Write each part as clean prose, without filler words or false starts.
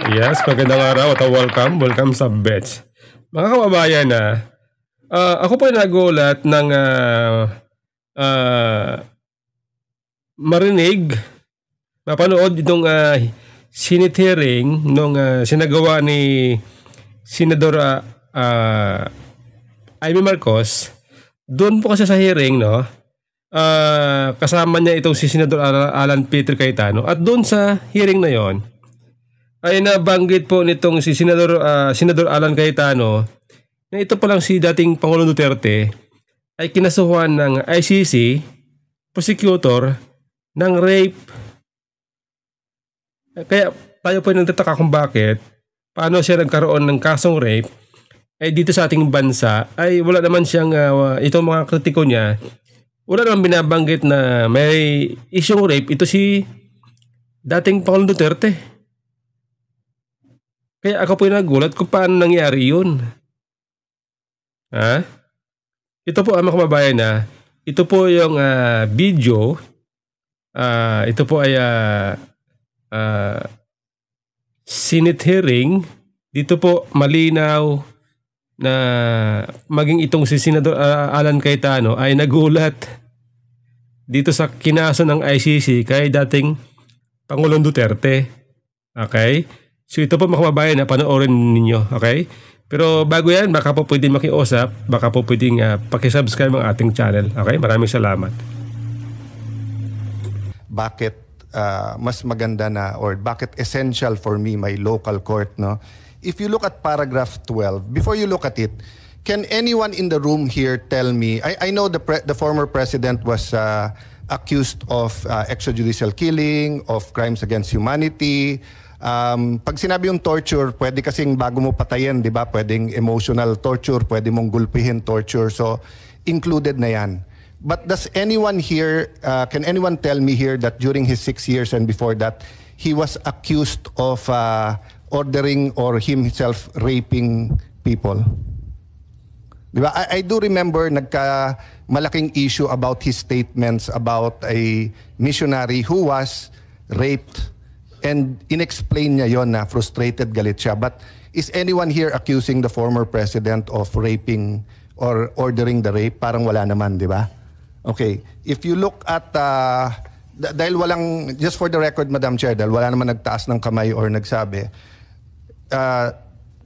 Yes, magandang araw at welcome sa Bets. Mga kababayan ako po ay nagulat ng marinig, mapanood itong Senate hearing nung sinagawa ni Senador Amy Marcos. Doon po kasi sa hearing, no, kasama niya itong si Senador Alan Peter Cayetano, at doon sa hearing na yon ay nabanggit po nitong si Senador Alan Cayetano na ito palang si dating Pangulong Duterte ay kinasuhan ng ICC prosecutor ng rape. Kaya tayo po ay nagtataka kung bakit, paano siya nagkaroon ng kasong rape ay dito sa ating bansa ay wala naman siyang itong mga kritiko niya, wala naman binabanggit na may isyong rape ito si dating Pangulong Duterte. Kaya ako po yung nagulat kung paano nangyari yun. Ito po mga kababayan ito po yung video. Ito po ay Senate hearing. Dito po malinaw na maging itong si Senador Alan Cayetano ay nagulat dito sa kinaso ng ICC kay dating Pangulong Duterte. Okay? So ito po mga kababayan na panoorin ninyo, okay? Pero bago yan, baka po pwedeng makiusap, baka po pwedeng pakisubscribe ang ating channel, okay? Maraming salamat. Bakit mas maganda na, or bakit essential for me my local court, no? If you look at paragraph 12, before you look at it, can anyone in the room here tell me, I know the former president was accused of extrajudicial killing, of crimes against humanity. Pag sinabi yung torture, pwede kasing bago mo patayin, di ba? Pwedeng emotional torture, pwede mong gulpihin torture. So, included na yan. But does anyone here, can anyone tell me here that during his 6 years and before that, he was accused of ordering or himself raping people? Di ba? I do remember malaking issue about his statements about a missionary who was raped. And inexplain niya yon na frustrated, galit siya. But is anyone here accusing the former president of raping or ordering the rape? Parang wala naman, di ba? Okay. If you look at, dahil walang, just for the record, Madam Chair, dahil wala naman nagtaas ng kamay or nagsabi,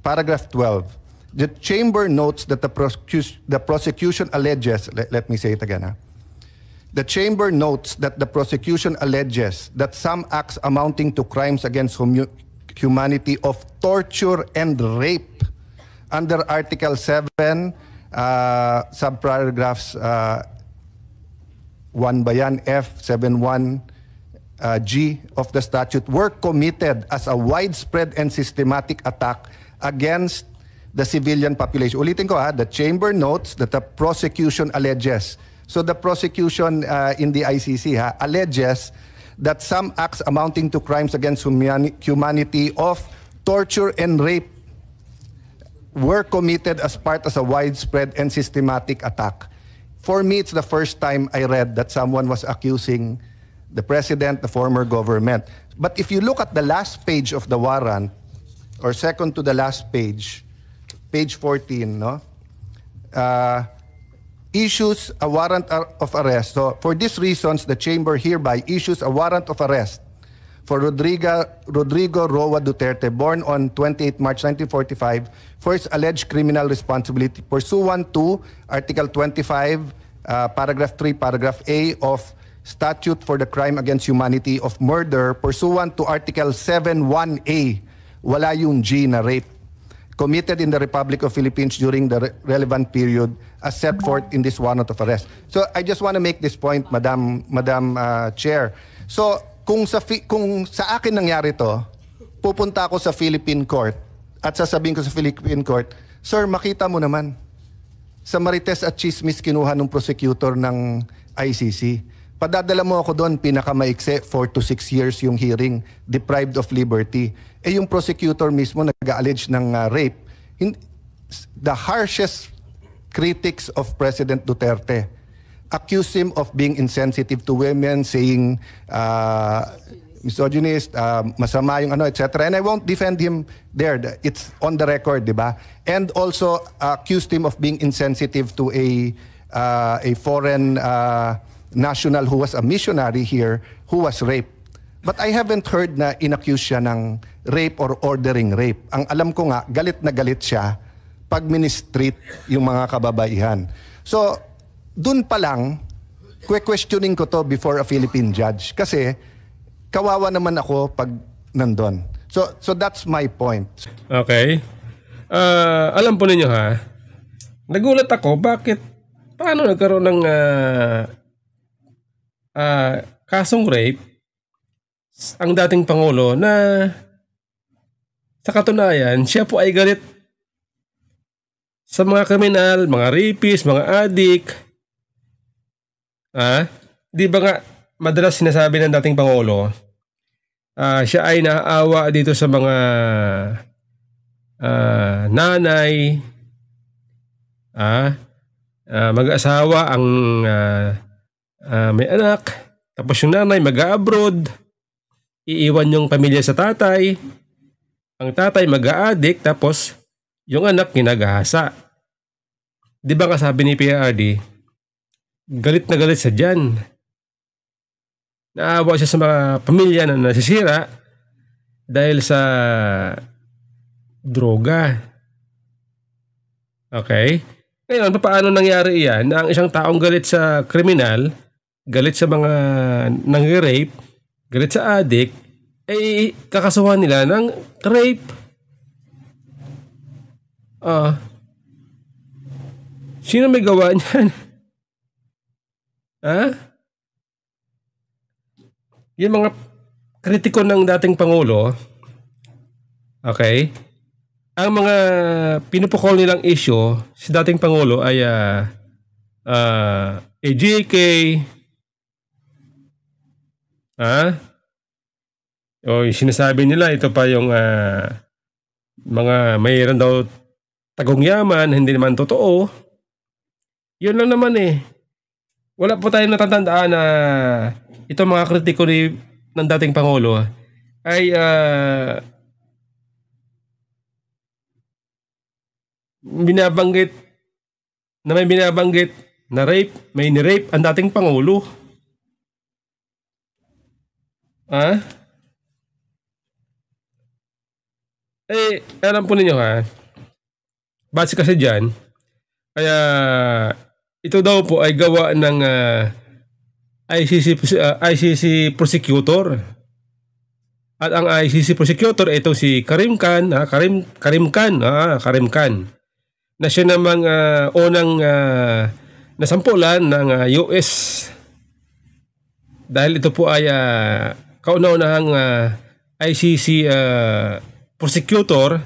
paragraph 12, the chamber notes that the prosecution alleges, let me say it again, the chamber notes that the prosecution alleges that some acts amounting to crimes against humanity of torture and rape under Article 7, subparagraphs 1 bayan F, 71 G of the statute were committed as a widespread and systematic attack against the civilian population. Ulitin ko the chamber notes that the prosecution alleges. So the prosecution in the ICC alleges that some acts amounting to crimes against humanity of torture and rape were committed as part of a widespread and systematic attack. For me, it's the first time I read that someone was accusing the president, the former government. But if you look at the last page of the warrant, or second to the last page, page 14, no? Issues a warrant of arrest. So for these reasons, the chamber hereby issues a warrant of arrest for Rodrigo Roa Duterte, born on 28 March 1945, for his alleged criminal responsibility pursuant to Article 25, Paragraph 3, Paragraph A of Statute for the Crime Against Humanity of Murder, pursuant to Article 7(1)A, wala yung G na rape, committed in the Republic of Philippines during the relevant period as set forth in this warrant of arrest. So I just want to make this point, Madam Chair. So kung sa akin nangyari to, pupunta ako sa Philippine Court at sasabihin ko sa Philippine Court, Sir, makita mo naman, sa Marites at Chismis kinuha ng prosecutor ng ICC. Padadala mo ako doon, pinakamaikse, 4 to 6 years yung hearing, deprived of liberty. Yung prosecutor mismo nag-allege ng rape. The harshest critics of President Duterte accuse him of being insensitive to women, saying misogynist, masama yung ano, etc. And I won't defend him there. It's on the record, di ba? And also accused him of being insensitive to a foreign national who was a missionary here who was raped. But I haven't heard na inaccuse siya ng rape or ordering rape. Ang alam ko nga, galit na galit siya pag ministreat yung mga kababaihan. So, dun pa lang, questioning ko to before a Philippine judge. Kasi, kawawa naman ako pag nandun. So that's my point. Okay. Alam po ninyo ha, nagulat ako, paano nagkaroon ng kasong rape ang dating Pangulo na sa katunayan, siya po ay galit sa mga kriminal, mga rapist, mga adik. Di ba nga madalas sinasabi ng dating Pangulo, siya ay naaawa dito sa mga nanay, mag-asawa ang may anak, tapos yung nanay mag-abroad, iiwan yung pamilya sa tatay, ang tatay mag-a-addict, tapos yung anak ginagahasa. Di ba nga sabi ni PRD, galit na galit sa dyan. Naawa siya sa mga pamilya na nasisira dahil sa droga. Okay? Ngayon, paano nangyari iyan na ang isang taong galit sa kriminal, galit sa mga nang-rape, galit sa addict, ay kakasuhan nila ng rape. Sino may gawa niyan? Yung mga kritiko ng dating Pangulo, okay, ang mga pinupukol nilang issue sa dating Pangulo ay AJK, o sinasabi nila ito pa yung mga mayroon daw tagong yaman, hindi naman totoo. Yun lang naman eh. Wala po tayong natatandaan na itong mga kritiko ng dating Pangulo ay binabanggit na rape, may ni-rape ang dating Pangulo. Alam po ninyo ha, base kasi dyan, kaya ito daw po ay gawa ng ICC prosecutor. At ang ICC prosecutor ito si Karim Khan, Karim Khan. Na siya namang unang nasampulan ng US. Dahil ito po ay kauna-unahang ICC prosecutor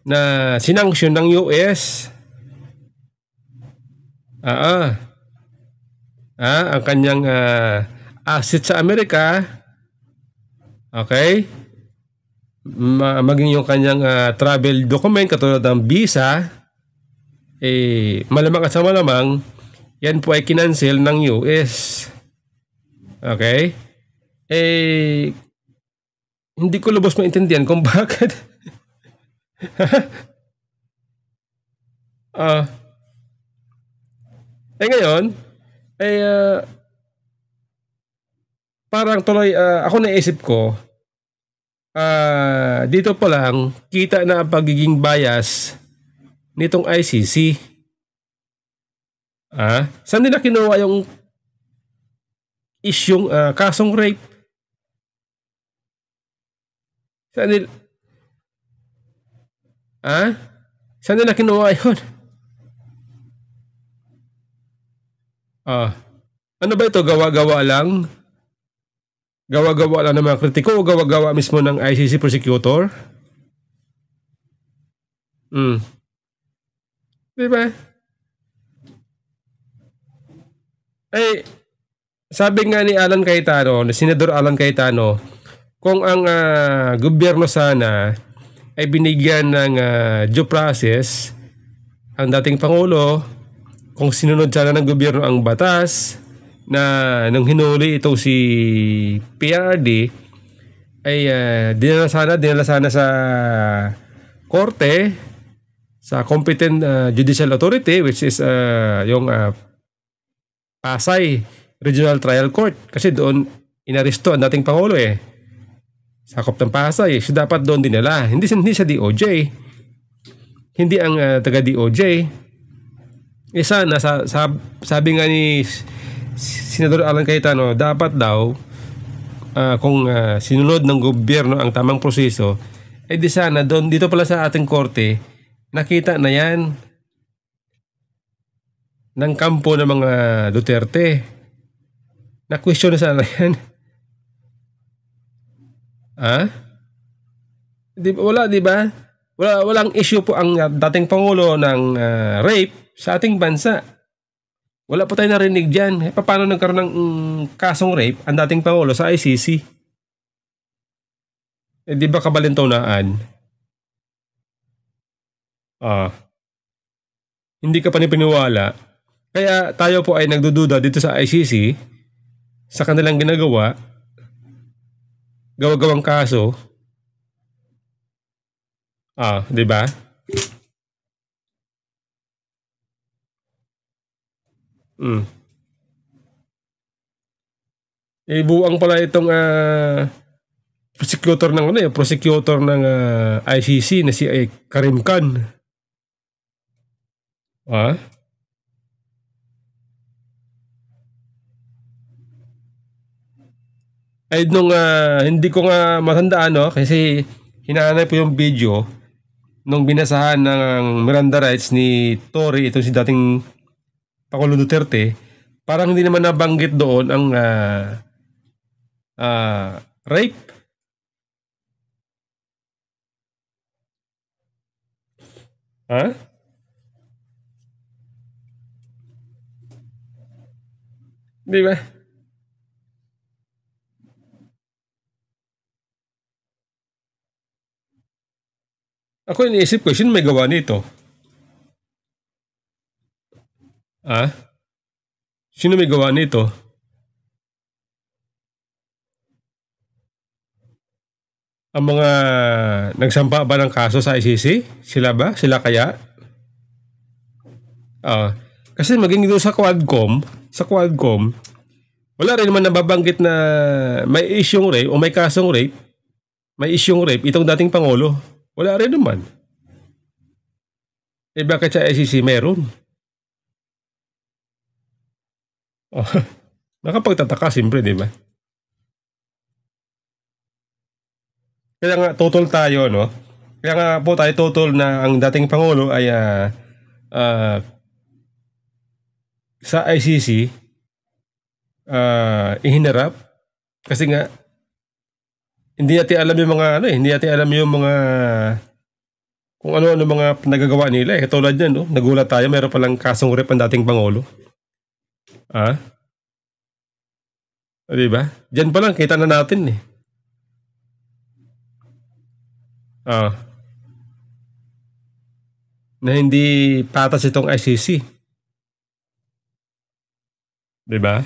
na sinanksyon ng US. Ang kanyang asset sa Amerika, okay, maging yung kanyang travel document katulad ng visa, malamang at sa malamang yan po ay kinancel ng US. Okay, hindi ko lubos maintindihan kung bakit. Ngayon, parang tuloy, ako naisip ko, dito pa lang, kita na ang pagiging bias nitong ICC. Saan nila kinuha yung isyong kasong rape? Saan nila kinuha yun? Ano ba ito? Gawa-gawa lang? Gawa-gawa lang ng mga kritiko o gawa-gawa mismo ng ICC prosecutor? Diba? Sabi nga ni Alan Cayetano, ni Senador Alan Cayetano, kung ang gobyerno sana ay binigyan ng due process ang dating Pangulo, kung sinunod sana ng gobyerno ang batas na nung hinuli ito si PRD, ay dinala sana sa korte, sa competent judicial authority, which is yung Pasay Regional Trial Court, kasi doon inaresto ang dating Pangulo eh. Sakop ng Pasay. So dapat doon dinala. Hindi sa DOJ. Hindi ang taga DOJ. Sana sabi nga ni Senador Alan Cayetano, dapat daw kung sinunod ng gobyerno ang tamang proseso, eh di sana doon, dito pala sa ating korte, nakita na yan ng kampo ng mga Duterte. Na-question na sana yan. Wala, di ba? Walang issue po ang dating Pangulo ng rape sa ating bansa. Wala po tayo narinig dyan. Paano nagkaroon ng kasong rape ang dating Pangulo sa ICC? Di ba kabalintunaan? Hindi ka panipiniwala. Kaya tayo po ay nagdududa dito sa ICC sa kanilang ginagawa, gawa-gawang kaso. Di ba? Buwang pala itong prosecutor ng ICC na si Karim Khan. Ay nung hindi ko nga matandaan kasi hinahanap ko yung video nung binasahan ng Miranda rights ni Tory, itong si dating Pangulo Duterte. Parang hindi naman nabanggit doon ang rape. Di ba? Ako iniisip ko, sino may gawa nito? Sino may gawa nito? Ang mga nagsampa ba ng kaso sa ICC? Sila ba? Sila kaya? Kasi maging doon sa Quadcom, wala rin naman nababanggit na may isyong rape o may kasong rape, itong dating Pangulo. Wala rin naman. Bakit sa ICC meron? Nakapagtataka siyempre, di ba? Kaya nga total tayo, no? Kaya nga po tayo total na ang dating Pangulo ay sa ICC ihinarap kasi nga hindi natin alam yung mga hindi natin alam yung mga kung ano mga nagagawa nila Katulad yan, no? Nagulat tayo, meron palang kasong rape ang dating Pangulo. Diba? Diyan pa lang kita na natin na hindi patas itong ICC. Diba?